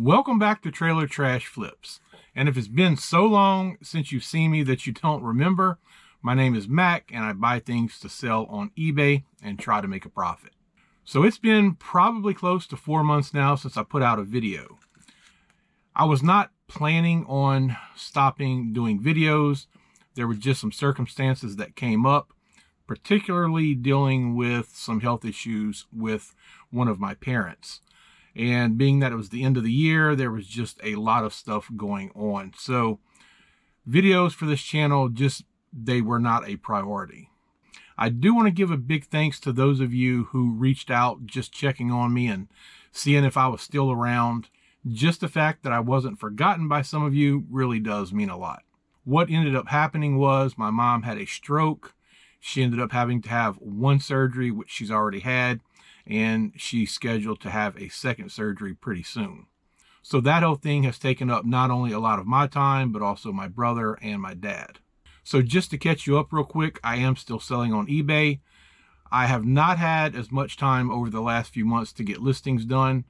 Welcome back to Trailer Trash Flips. And if it's been so long since you've seen me that you don't remember, my name is Mac and I buy things to sell on eBay and try to make a profit. So it's been probably close to 4 months now since I put out a video. I was not planning on stopping doing videos. There were just some circumstances that came up, particularly dealing with some health issues with one of my parents. And being that it was the end of the year, there was just a lot of stuff going on. So videos for this channel, they were not a priority. I do want to give a big thanks to those of you who reached out just checking on me and seeing if I was still around. Just the fact that I wasn't forgotten by some of you really does mean a lot. What ended up happening was my mom had a stroke. She ended up having to have one surgery, which she's already had, and she's scheduled to have a second surgery pretty soon. So that whole thing has taken up not only a lot of my time, but also my brother and my dad. So just to catch you up real quick, I am still selling on eBay. I have not had as much time over the last few months to get listings done,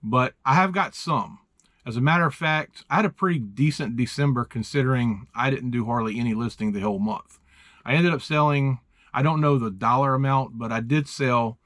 but I have got some. As a matter of fact, I had a pretty decent December considering I didn't do hardly any listing the whole month. I ended up selling, I don't know the dollar amount, but I did sell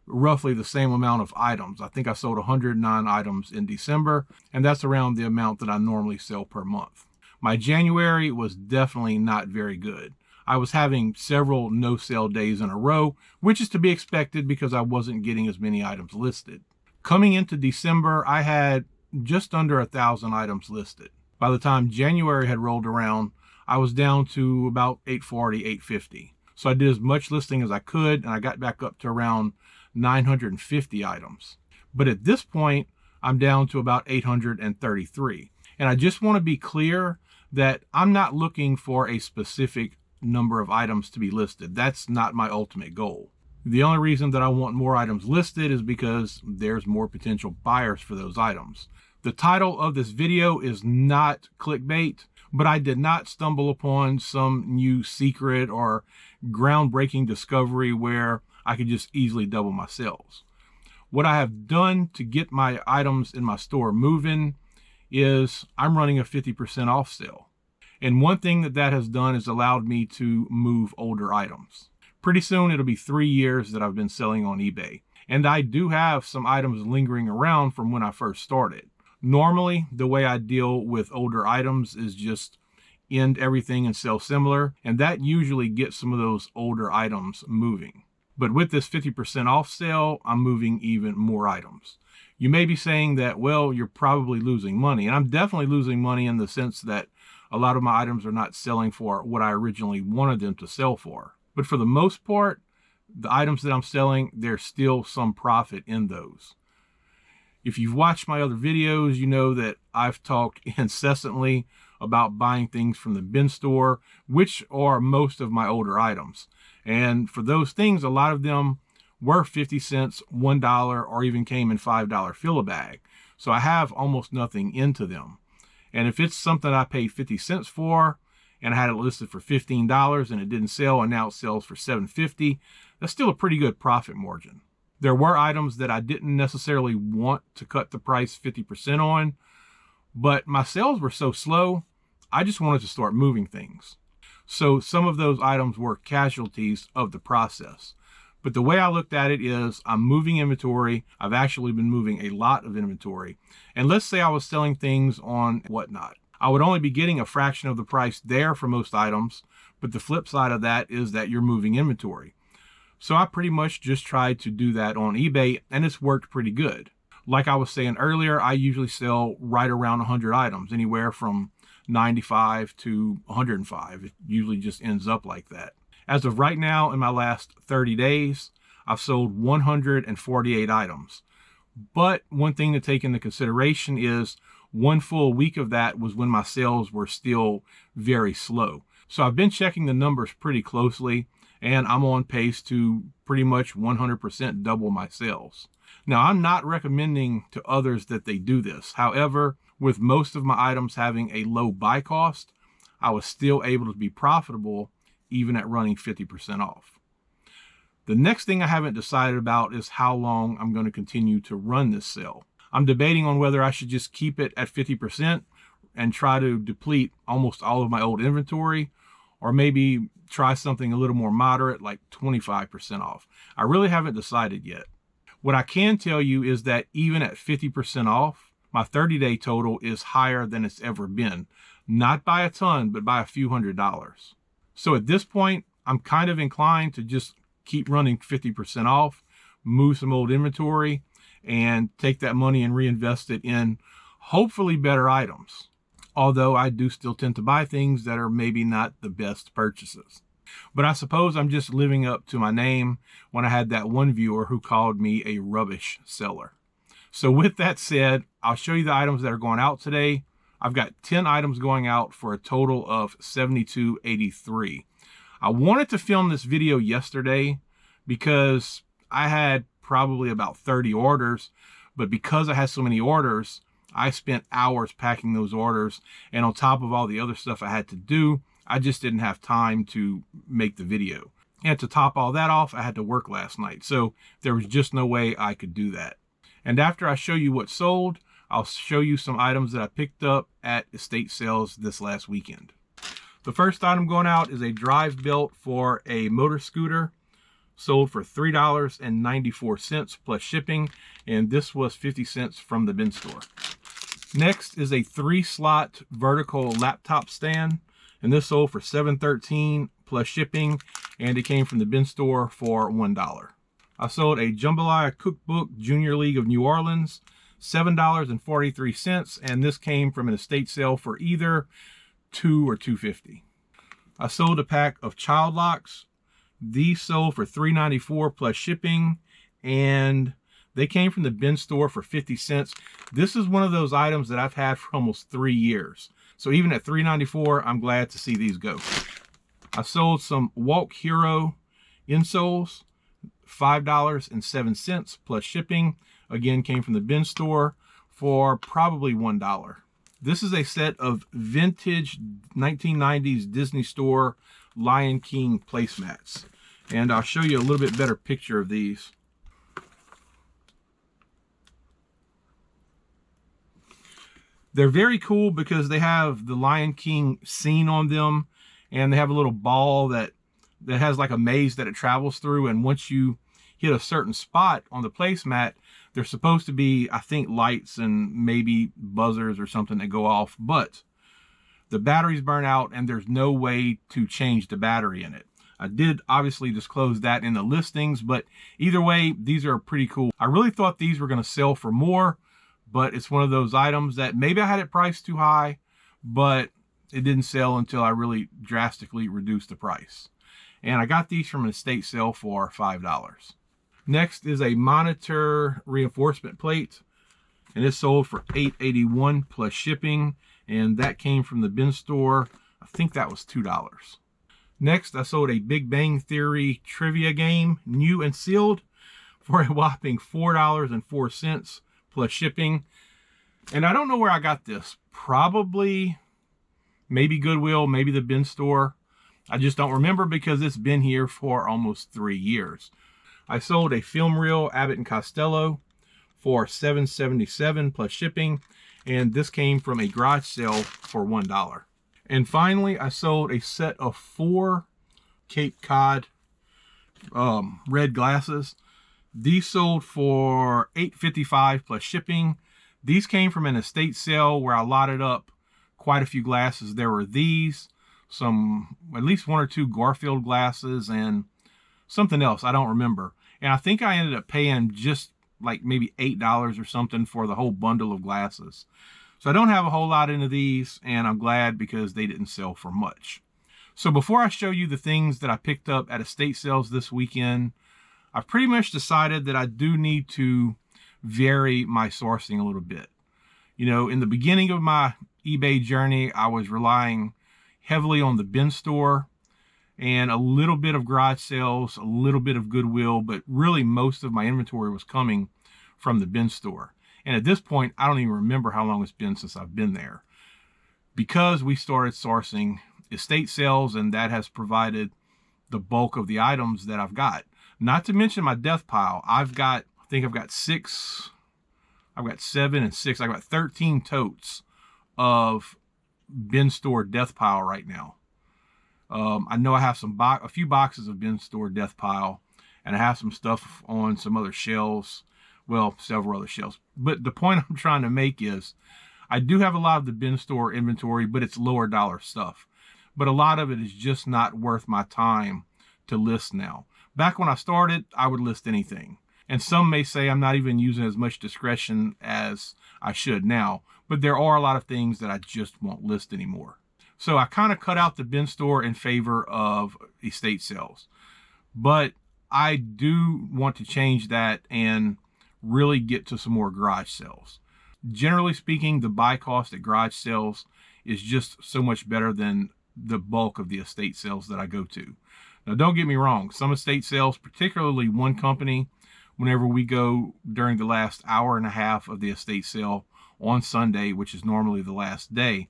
roughly the same amount of items. I think I sold 109 items in December, and that's around the amount that I normally sell per month. My January was definitely not very good. I was having several no-sale days in a row, which is to be expected because I wasn't getting as many items listed. Coming into December, I had just under 1,000 items listed. By the time January had rolled around, I was down to about 840, 850. So I did as much listing as I could, and I got back up to around 950 items. But at this point, I'm down to about 833. And I just want to be clear that I'm not looking for a specific number of items to be listed. That's not my ultimate goal. The only reason that I want more items listed is because there's more potential buyers for those items. The title of this video is not clickbait, but I did not stumble upon some new secret or groundbreaking discovery where I could just easily double my sales. What I have done to get my items in my store moving is I'm running a 50% off sale. And one thing that has done is allowed me to move older items. Pretty soon it'll be 3 years that I've been selling on eBay. And I do have some items lingering around from when I first started. Normally, the way I deal with older items is just end everything and sell similar. And that usually gets some of those older items moving. But with this 50% off sale, I'm moving even more items. You may be saying that, well, you're probably losing money. And I'm definitely losing money in the sense that a lot of my items are not selling for what I originally wanted them to sell for. But for the most part, the items that I'm selling, there's still some profit in those. If you've watched my other videos, you know that I've talked incessantly about buying things from the bin store, which are most of my older items. And for those things, a lot of them were 50 cents, $1, or even came in $5 fill-a-bag. So I have almost nothing into them. And if it's something I paid 50 cents for, and I had it listed for $15 and it didn't sell, and now it sells for $7.50, that's still a pretty good profit margin. There were items that I didn't necessarily want to cut the price 50% on, but my sales were so slow, I just wanted to start moving things. So some of those items were casualties of the process. But the way I looked at it is I'm moving inventory. I've actually been moving a lot of inventory. And let's say I was selling things on Whatnot. I would only be getting a fraction of the price there for most items. But the flip side of that is that you're moving inventory. So I pretty much just tried to do that on eBay, and it's worked pretty good. Like I was saying earlier, I usually sell right around 100 items, anywhere from 95 to 105. It usually just ends up like that. As of right now, in my last 30 days, I've sold 148 items. But one thing to take into consideration is one full week of that was when my sales were still very slow. So I've been checking the numbers pretty closely, and I'm on pace to pretty much 100% double my sales. Now, I'm not recommending to others that they do this. However, with most of my items having a low buy cost, I was still able to be profitable even at running 50% off. The next thing I haven't decided about is how long I'm going to continue to run this sale. I'm debating on whether I should just keep it at 50% and try to deplete almost all of my old inventory, or maybe try something a little more moderate, like 25% off. I really haven't decided yet. What I can tell you is that even at 50% off, my 30-day total is higher than it's ever been. Not by a ton, but by a few $100s. So at this point, I'm kind of inclined to just keep running 50% off, move some old inventory, and take that money and reinvest it in hopefully better items. Although I do still tend to buy things that are maybe not the best purchases. But I suppose I'm just living up to my name when I had that one viewer who called me a rubbish seller. So with that said, I'll show you the items that are going out today. I've got 10 items going out for a total of $72.83. I wanted to film this video yesterday because I had probably about 30 orders, but because I had so many orders, I spent hours packing those orders, and on top of all the other stuff I had to do, I just didn't have time to make the video. And to top all that off, I had to work last night, so there was just no way I could do that. And after I show you what sold, I'll show you some items that I picked up at estate sales this last weekend. The first item going out is a drive belt for a motor scooter, sold for $3.94 plus shipping, and this was 50 cents from the bin store. Next is a 3-slot vertical laptop stand, and this sold for $7.13 plus shipping, and it came from the bin store for $1. I sold a Jambalaya Cookbook Junior League of New Orleans, $7.43, and this came from an estate sale for either $2 or $2.50. I sold a pack of child locks. These sold for $3.94 plus shipping, and they came from the bin store for 50 cents. This is one of those items that I've had for almost 3 years. So even at $3.94, I'm glad to see these go. I sold some Walk Hero insoles, $5.07 plus shipping. Again, came from the bin store for probably $1. This is a set of vintage 1990s Disney Store Lion King placemats. And I'll show you a little bit better picture of these. They're very cool because they have the Lion King scene on them, and they have a little ball that has like a maze that it travels through, and once you hit a certain spot on the placemat, there's supposed to be, I think, lights and maybe buzzers or something that go off, but the batteries burn out and there's no way to change the battery in it. I did obviously disclose that in the listings, but either way, these are pretty cool. I really thought these were going to sell for more, but it's one of those items that maybe I had it priced too high, but it didn't sell until I really drastically reduced the price. And I got these from an estate sale for $5. Next is a monitor reinforcement plate, and it's sold for $8.81 plus shipping, and that came from the bin store. I think that was $2. Next, I sold a Big Bang Theory trivia game, new and sealed, for a whopping $4.04 plus shipping. And I don't know where I got this. Probably, maybe Goodwill, maybe the bin store. I just don't remember because it's been here for almost 3 years. I sold a film reel Abbott & Costello for $7.77 plus shipping, and this came from a garage sale for $1. And finally, I sold a set of 4 Cape Cod red glasses. These sold for $8.55 plus shipping. These came from an estate sale where I lotted up quite a few glasses. There were these, at least 1 or 2 Garfield glasses, and something else, I don't remember. And I think I ended up paying just like maybe $8 or something for the whole bundle of glasses. So I don't have a whole lot into these, and I'm glad because they didn't sell for much. So before I show you the things that I picked up at estate sales this weekend, I've pretty much decided that I do need to vary my sourcing a little bit. You know, in the beginning of my eBay journey, I was relying heavily on the bin store and a little bit of garage sales, a little bit of Goodwill, but really most of my inventory was coming from the bin store. And at this point, I don't even remember how long it's been since I've been there, because we started sourcing estate sales, and that has provided the bulk of the items that I've got. Not to mention my death pile. I think I've got 6 I've got 7 and 6. I've got 13 totes of bin store death pile right now. I know I have a few boxes of bin store death pile, and I have some stuff on some other shelves. Well, several other shelves. But the point I'm trying to make is I do have a lot of the bin store inventory, but it's lower dollar stuff. But a lot of it is just not worth my time to list now. Back when I started, I would list anything. And some may say I'm not even using as much discretion as I should now, but there are a lot of things that I just won't list anymore. So I kind of cut out the bin store in favor of estate sales. But I do want to change that and really get to some more garage sales. Generally speaking, the buy cost at garage sales is just so much better than the bulk of the estate sales that I go to. Now, don't get me wrong. Some estate sales, particularly one company, whenever we go during the last hour and a half of the estate sale on Sunday, which is normally the last day,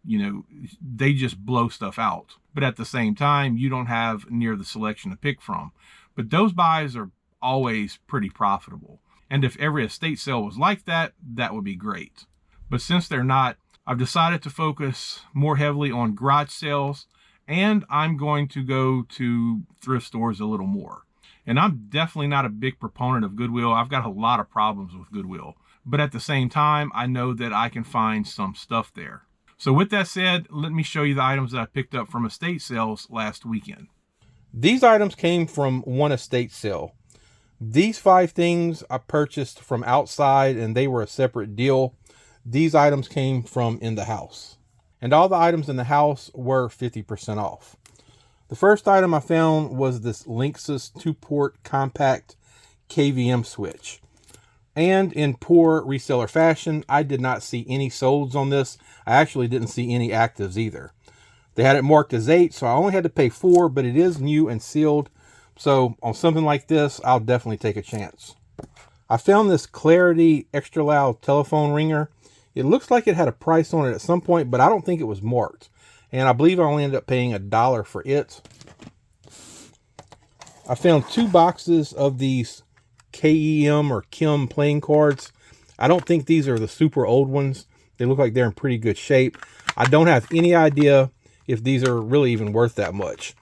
you know, they just blow stuff out. But at the same time, you don't have near the selection to pick from. But those buys are always pretty profitable. And if every estate sale was like that, that would be great. But since they're not, I've decided to focus more heavily on garage sales, and I'm going to go to thrift stores a little more. And I'm definitely not a big proponent of Goodwill. I've got a lot of problems with Goodwill. But at the same time, I know that I can find some stuff there. So with that said, let me show you the items that I picked up from estate sales last weekend. These items came from one estate sale. These 5 things I purchased from outside, and they were a separate deal. These items came from in the house. And all the items in the house were 50% off. The first item I found was this Linksys 2-port compact KVM switch. And in poor reseller fashion, I did not see any solds on this. I actually didn't see any actives either. They had it marked as 8, so I only had to pay 4, but it is new and sealed. So on something like this, I'll definitely take a chance. I found this Clarity extra loud telephone ringer. It looks like it had a price on it at some point, but I don't think it was marked. And I believe I only ended up paying $1 for it. I found 2 boxes of these KEM or Kim playing cards. I don't think these are the super old ones. They look like they're in pretty good shape. I don't have any idea if these are really even worth that much.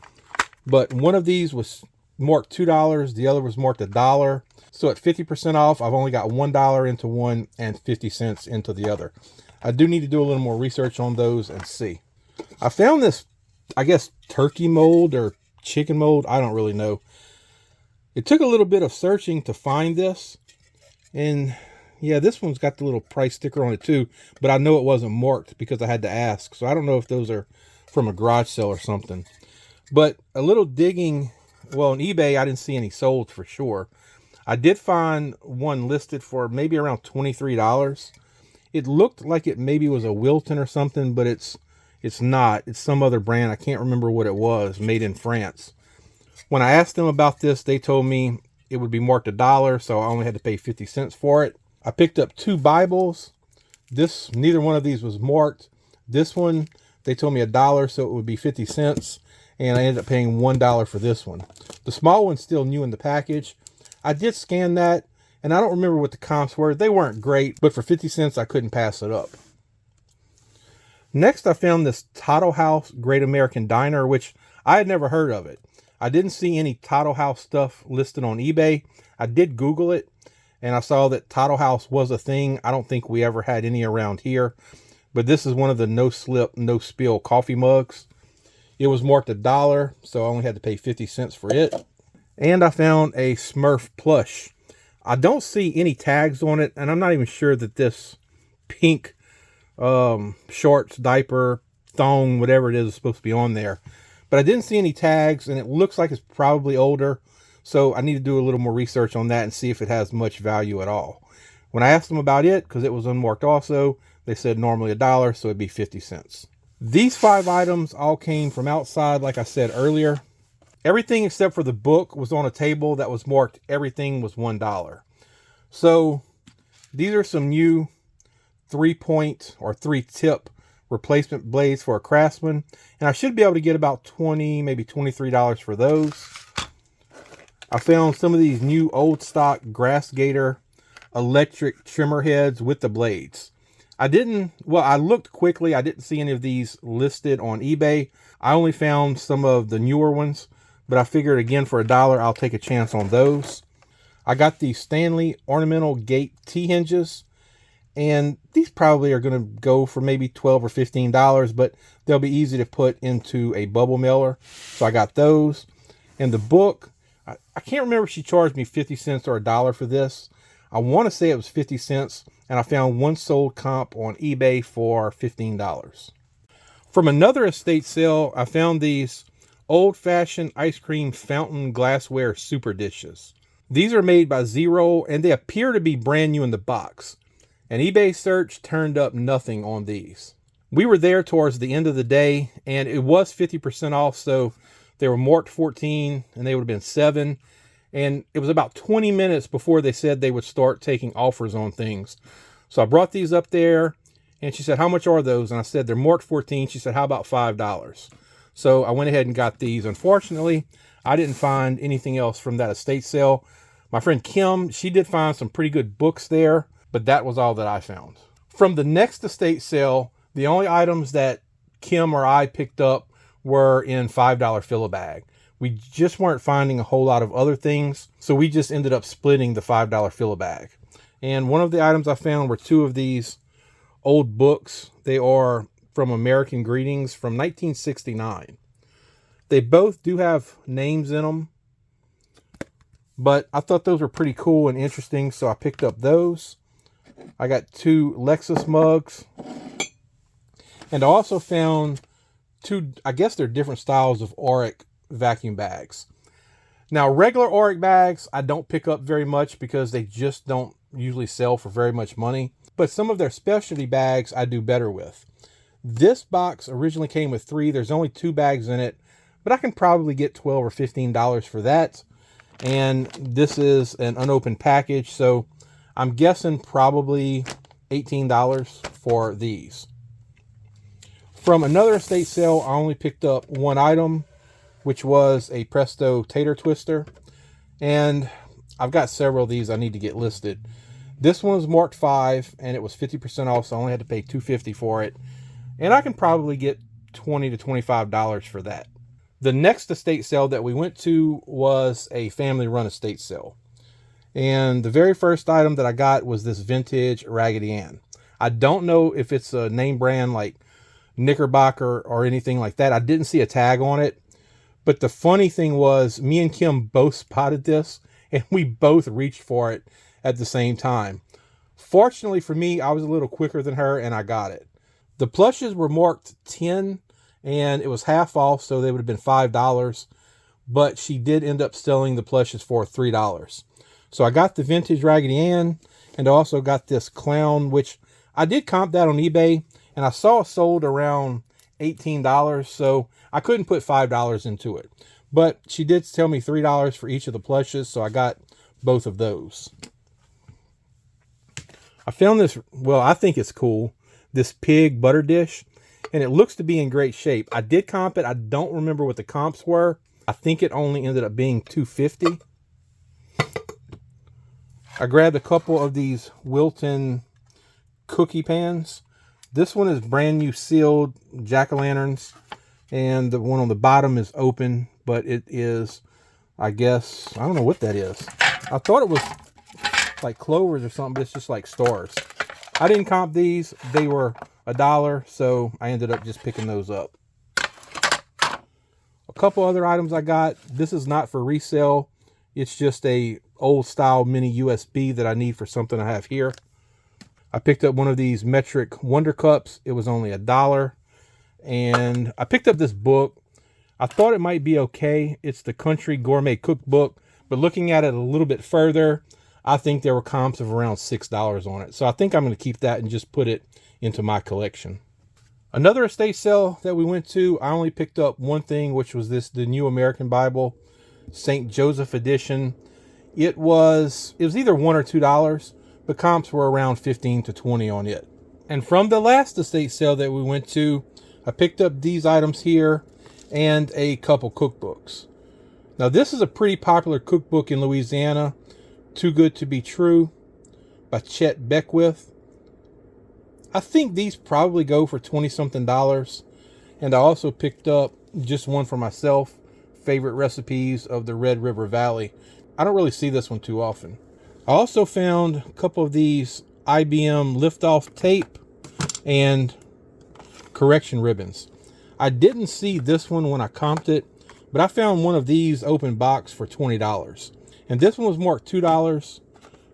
But one of these was marked $2. The other was marked $1. So at 50% off, I've only got $1 into one and 50 cents into the other. I do need to do a little more research on those and see. I found this, I guess, turkey mold or chicken mold. I don't really know. It took a little bit of searching to find this. And yeah, this one's got the little price sticker on it too. But I know it wasn't marked because I had to ask. So I don't know if those are from a garage sale or something. But a little digging, well, on eBay, I didn't see any sold for sure. I did find one listed for maybe around $23. It looked like it maybe was a Wilton or something, but it's not. It's some other brand. I can't remember what it was, made in France. When I asked them about this, they told me it would be marked $1, so I only had to pay 50 cents for it. I picked up 2 Bibles. Neither one of these was marked. This one, they told me $1, so it would be 50 cents. And I ended up paying $1 for this one. The small one's still new in the package. I did scan that, and I don't remember what the comps were. They weren't great, but for 50 cents, I couldn't pass it up. Next, I found this Tottle House Great American Diner, which I had never heard of it. I didn't see any Tottle House stuff listed on eBay. I did Google it, and I saw that Tottle House was a thing. I don't think we ever had any around here, but this is one of the no slip, no spill coffee mugs. It was marked $1, so I only had to pay 50 cents for it. And I found a Smurf plush. I don't see any tags on it, and I'm not even sure that this pink shorts, diaper, thong, whatever it is supposed to be on there. But I didn't see any tags, and it looks like it's probably older. So I need to do a little more research on that and see if it has much value at all. When I asked them about it, because it was unmarked also, they said normally $1, so it'd be 50 cents. These 5 items all came from outside, like I said earlier. Everything except for the book was on a table that was marked everything was $1. So these are some new 3-point or 3-tip replacement blades for a Craftsman. And I should be able to get about $20, maybe $23 for those. I found some of these new old stock Grass Gator electric trimmer heads with the blades. I looked quickly. I didn't see any of these listed on eBay. I only found some of the newer ones, but I figured again for $1, I'll take a chance on those. I got the Stanley ornamental gate T-hinges, and these probably are going to go for maybe $12 or $15, but they'll be easy to put into a bubble mailer. So I got those. And the book, I can't remember if she charged me 50 cents or $1 for this. I want to say it was 50 cents, and I found one sold comp on eBay for $15. From another estate sale, I found these old-fashioned ice cream fountain glassware super dishes. These are made by Zero, and they appear to be brand new in the box. An eBay search turned up nothing on these. We were there towards the end of the day, and it was 50% off, so they were marked 14, and they would have been 7. And it was about 20 minutes before they said they would start taking offers on things. So I brought these up there, and she said, "How much are those?" And I said, "They're marked 14. She said, "How about $5? So I went ahead and got these. Unfortunately, I didn't find anything else from that estate sale. My friend Kim, she did find some pretty good books there, but that was all that I found. From the next estate sale, the only items that Kim or I picked up were in $5 fill-a-bag. We just weren't finding a whole lot of other things, so we just ended up splitting the $5 fill-a-bag. And one of the items I found were 2 of these old books. They are from American Greetings from 1969. They both do have names in them, but I thought those were pretty cool and interesting, so I picked up those. I got 2 Lexus mugs, and I also found 2, I guess they're different styles of Auric vacuum bags. Now, regular Auric bags, I don't pick up very much because they just don't usually sell for very much money, but some of their specialty bags I do better with. This box originally came with 3. There's only 2 bags in it, but I can probably get $12 or $15 for that. And this is an unopened package, so I'm guessing probably $18 for these. From another estate sale, I only picked up 1 item, which was a Presto tater twister. And I've got several of these I need to get listed. This one was marked 5, and it was 50% off, so I only had to pay $2.50 for it. And I can probably get $20 to $25 for that. The next estate sale that we went to was a family-run estate sale. And the very first item that I got was this vintage Raggedy Ann. I don't know if it's a name brand like Knickerbocker or anything like that. I didn't see a tag on it. But the funny thing was, me and Kim both spotted this, and we both reached for it at the same time. Fortunately for me, I was a little quicker than her, and I got it. The plushes were marked 10, and it was half off, so they would have been $5. But she did end up selling the plushes for $3. So I got the vintage Raggedy Ann, and I also got this clown, which I did comp that on eBay, and I saw it sold around $18, so I couldn't put $5 into it. But she did tell me $3 for each of the plushes, so I got both of those. I found this, well, I think it's cool, this pig butter dish, and it looks to be in great shape. I did comp it. I don't remember what the comps were. I think it only ended up being $2.50. I grabbed a couple of these Wilton cookie pans. This one is brand new sealed jack-o'-lanterns, and the one on the bottom is open, but it is, I guess, I don't know what that is. I thought it was like clovers or something, but it's just like stars. I didn't comp these. They were $1, so I ended up just picking those up. A couple other items I got. This is not for resale. It's just a old style mini USB that I need for something I have here. I picked up one of these metric Wonder Cups. It was only $1. And I picked up this book. I thought it might be okay. It's the Country Gourmet Cookbook. But looking at it a little bit further, I think there were comps of around $6 on it. So I think I'm going to keep that and just put it into my collection. Another estate sale that we went to, I only picked up one thing, which was the New American Bible, St. Joseph edition. It was either $1 or $2, but comps were around 15 to 20 on it. And from the last estate sale that we went to, I picked up these items here and a couple cookbooks. Now, this is a pretty popular cookbook in Louisiana, Too Good to Be True by Chet Beckwith. I think these probably go for 20-something. And I also picked up just one for myself, favorite recipes of the Red River Valley. I don't really see this one too often. I also found a couple of these IBM liftoff tape and correction ribbons. I didn't see this one when I comped it, but I found one of these open box for $20. And this one was marked $2.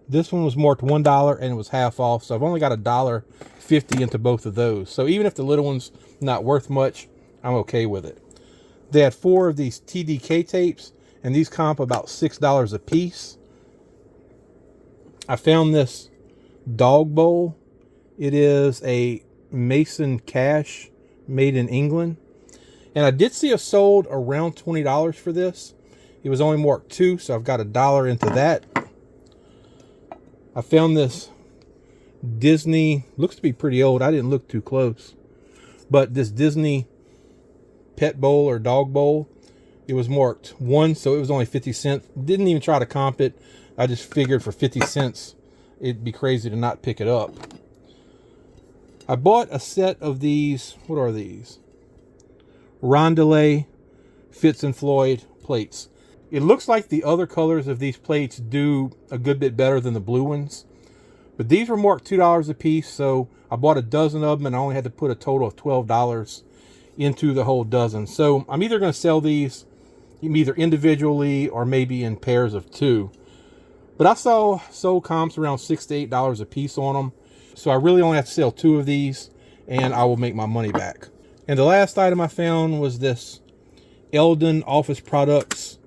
This one was marked $1 and it was half off. So I've only got $1.50 into both of those. So even if the little one's not worth much, I'm okay with it. They had 4 of these TDK tapes and these comp about $6 a piece. I found this dog bowl. It is a Mason Cash made in England. And I did see a sold around $20 for this. It was only marked 2, so I've got $1 into that. I found this Disney, looks to be pretty old. I didn't look too close. But this Disney pet bowl or dog bowl, it was marked 1, so it was only 50 cents. Didn't even try to comp it. I just figured for 50 cents, it'd be crazy to not pick it up. I bought a set of these, what are these? Rondelay Fitz and Floyd plates. It looks like the other colors of these plates do a good bit better than the blue ones. But these were marked $2 a piece, so I bought a dozen of them and I only had to put a total of $12 into the whole dozen. So I'm either going to sell these either individually or maybe in pairs of 2. But I saw sold comps around $6 to $8 a piece on them. So I really only have to sell 2 of these and I will make my money back. And the last item I found was this Eldon Office Products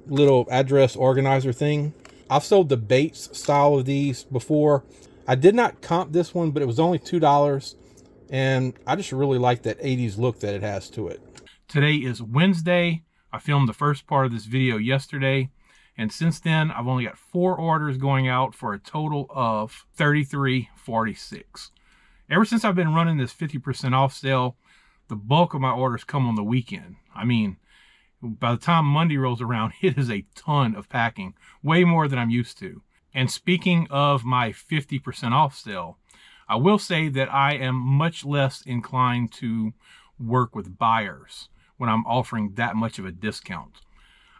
little address organizer thing. I've sold the Bates style of these before. I did not comp this one, but it was only $2. And I just really like that 80s look that it has to it. Today is Wednesday. I filmed the first part of this video yesterday. And since then, I've only got 4 orders going out for a total of $33.46. Ever since I've been running this 50% off sale, the bulk of my orders come on the weekend. I mean, by the time Monday rolls around, it is a ton of packing, way more than I'm used to. And speaking of my 50% off sale, I will say that I am much less inclined to work with buyers when I'm offering that much of a discount.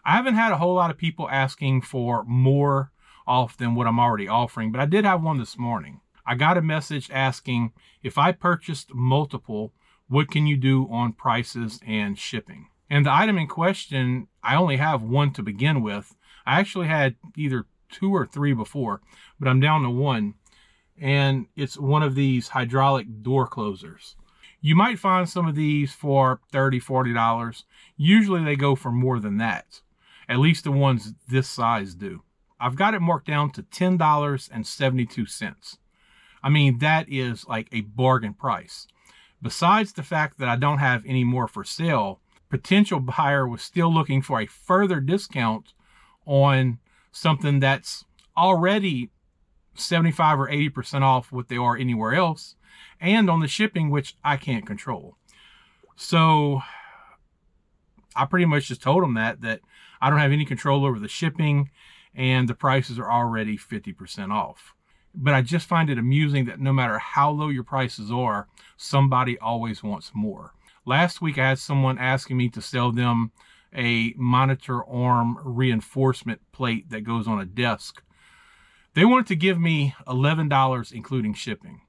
I haven't had a whole lot of people asking for more off than what I'm already offering, but I did have one this morning. I got a message asking, if I purchased multiple, what can you do on prices and shipping? And the item in question, I only have 1 to begin with. I actually had either 2 or 3 before, but I'm down to 1. And it's one of these hydraulic door closers. You might find some of these for $30, $40. Usually they go for more than that. At least the ones this size do. I've got it marked down to $10.72. I mean, that is like a bargain price. Besides the fact that I don't have any more for sale, potential buyer was still looking for a further discount on something that's already 75 or 80% off what they are anywhere else, and on the shipping, which I can't control. So I pretty much just told them that I don't have any control over the shipping and the prices are already 50% off. But I just find it amusing that no matter how low your prices are, somebody always wants more. Last week, I had someone asking me to sell them a monitor arm reinforcement plate that goes on a desk. They wanted to give me $11, including shipping.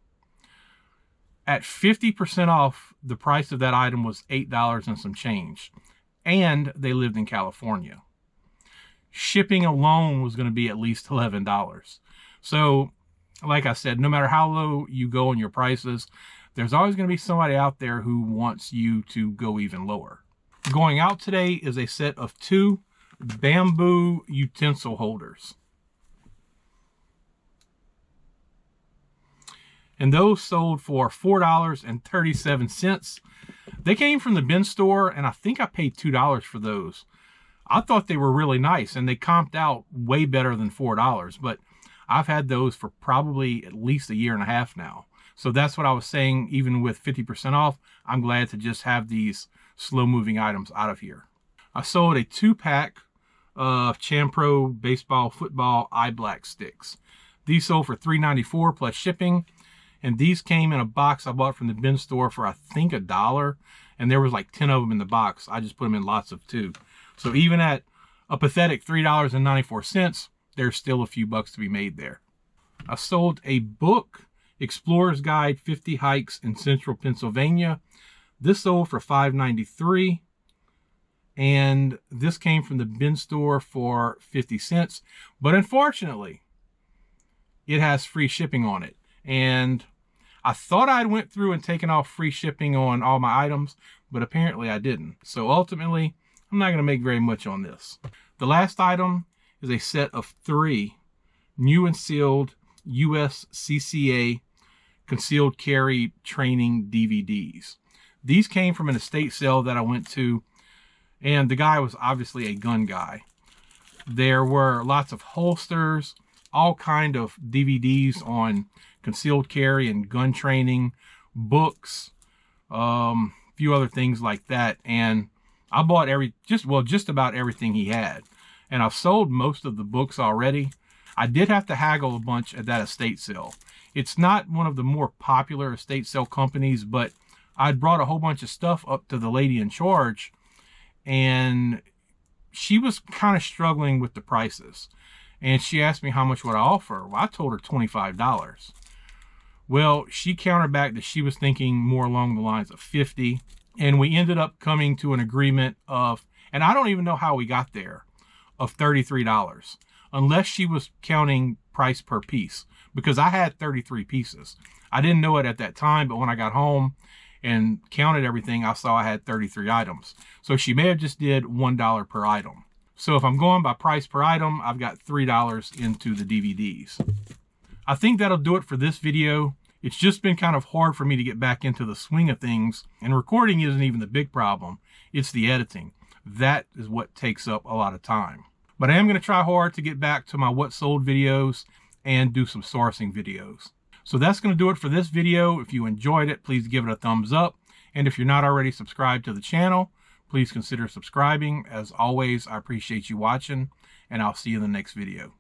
At 50% off, the price of that item was $8 and some change. And they lived in California. Shipping alone was going to be at least $11. So, like I said, no matter how low you go on your prices, there's always going to be somebody out there who wants you to go even lower. Going out today is a set of 2 bamboo utensil holders. And those sold for $4.37. They came from the bin store, and I think I paid $2 for those. I thought they were really nice, and they comped out way better than $4, but I've had those for probably at least 1.5 years now. So that's what I was saying, even with 50% off, I'm glad to just have these slow-moving items out of here. I sold a 2-pack of Champro baseball, football eye black sticks. These sold for $3.94 plus shipping. And these came in a box I bought from the bin store for, I think, $1. And there was like 10 of them in the box. I just put them in lots of 2. So even at a pathetic $3.94, there's still a few bucks to be made there. I sold a book, Explorer's Guide 50 Hikes in Central Pennsylvania. This sold for $5.93. And this came from the bin store for 50 cents. But unfortunately, it has free shipping on it. And I thought I'd went through and taken off free shipping on all my items, but apparently I didn't. So ultimately, I'm not going to make very much on this. The last item is a set of 3 new and sealed USCCA concealed carry training DVDs. These came from an estate sale that I went to, and the guy was obviously a gun guy. There were lots of holsters, all kind of DVDs on concealed carry and gun training, books, a few other things like that. And I bought just about everything he had. And I've sold most of the books already. I did have to haggle a bunch at that estate sale. It's not one of the more popular estate sale companies, but I'd brought a whole bunch of stuff up to the lady in charge, and she was kind of struggling with the prices. And she asked me how much would I offer. Well, I told her $25. Well, she countered back that she was thinking more along the lines of $50. And we ended up coming to an agreement of, and I don't even know how we got there, of $33. Unless she was counting price per piece, because I had 33 pieces. I didn't know it at that time, but when I got home and counted everything, I saw I had 33 items. So she may have just did $1 per item. So if I'm going by price per item, I've got $3 into the DVDs. I think that'll do it for this video. It's just been kind of hard for me to get back into the swing of things, and recording isn't even the big problem. It's the editing. That is what takes up a lot of time. But I am going to try hard to get back to my what sold videos and do some sourcing videos. So that's going to do it for this video. If you enjoyed it, please give it a thumbs up. And if you're not already subscribed to the channel, please consider subscribing. As always, I appreciate you watching, and I'll see you in the next video.